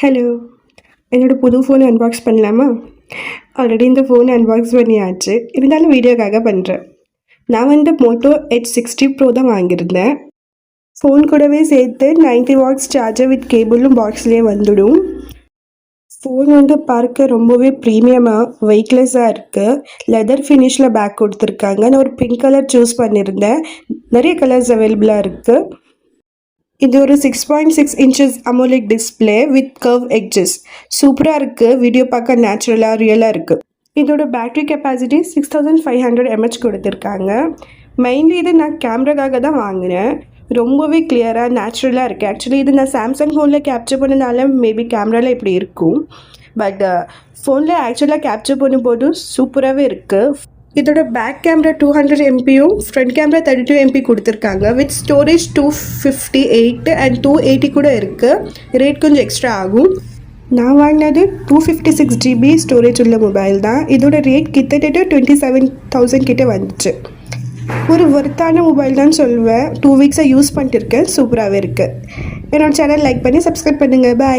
Hello, என்னோட புது phone unbox பண்ணலாமா? ஆல்ரெடி இந்த ஃபோன் அன்பாக்ஸ் பண்ணியாச்சு. இருந்தாலும் வீடியோக்காக பண்ணுறேன். நான் மோட்டோ H60 ப்ரோ தான் வாங்கியிருந்தேன். ஃபோன் கூடவே சேர்த்து 90 வாட்ஸ் சார்ஜர் வித் கேபிளும் பாக்ஸ்லேயே வந்துடும். ஃபோன் பார்க்க ரொம்பவே ப்ரீமியமாக வெயிட்லெஸ்ஸாக இருக்குது. லெதர் ஃபினிஷில் பேக் கொடுத்துருக்காங்க. நான் ஒரு பிங்க் கலர் சூஸ் பண்ணியிருந்தேன். நிறைய கலர்ஸ் அவைலபிளாக இருக்குது. இது ஒரு 6.6 inches AMOLED display with curve edges. சூப்பராக இருக்குது. வீடியோ பார்க்க நேச்சுரலாக ரியலாக இருக்குது. இதோட பேட்டரி கெப்பாசிட்டி 6500 mAh கொடுத்துருக்காங்க. மெயின்லி இது நான் கேமராக்காக தான் வாங்கினேன். ரொம்பவே கிளியராக நேச்சுரலாக இருக்குது. ஆக்சுவலி இது நான் சாம்சங் ஃபோனில் கேப்சர் பண்ணனால மேபி கேமராவில் இப்படி இருக்கும். பட் ஃபோனில் ஆக்சுவலாக கேப்சர் பண்ணும்போது சூப்பராகவே இருக்குது. இதோட பேக் கேமரா 200 MPயும் ஃப்ரண்ட் கேமரா 32 MP கொடுத்துருக்காங்க. வித் ஸ்டோரேஜ் 258 அண்ட் 280 கூட இருக்குது. ரேட் கொஞ்சம் எக்ஸ்ட்ரா ஆகும். நான் வாங்கினது 256 GB ஸ்டோரேஜ் உள்ள மொபைல் தான். இதோட ரேட் கிட்டத்தட்ட 27,000 கிட்டே வந்துச்சு. ஒரு ஒர்த்தான மொபைல் தான் சொல்லுவேன். 2 வீக்ஸாக யூஸ் பண்ணிட்டு இருக்கேன். சூப்பராகவே இருக்குது. என்னோடய சேனல் லைக் பண்ணி சப்ஸ்கிரைப் பண்ணுங்கள். பாய்.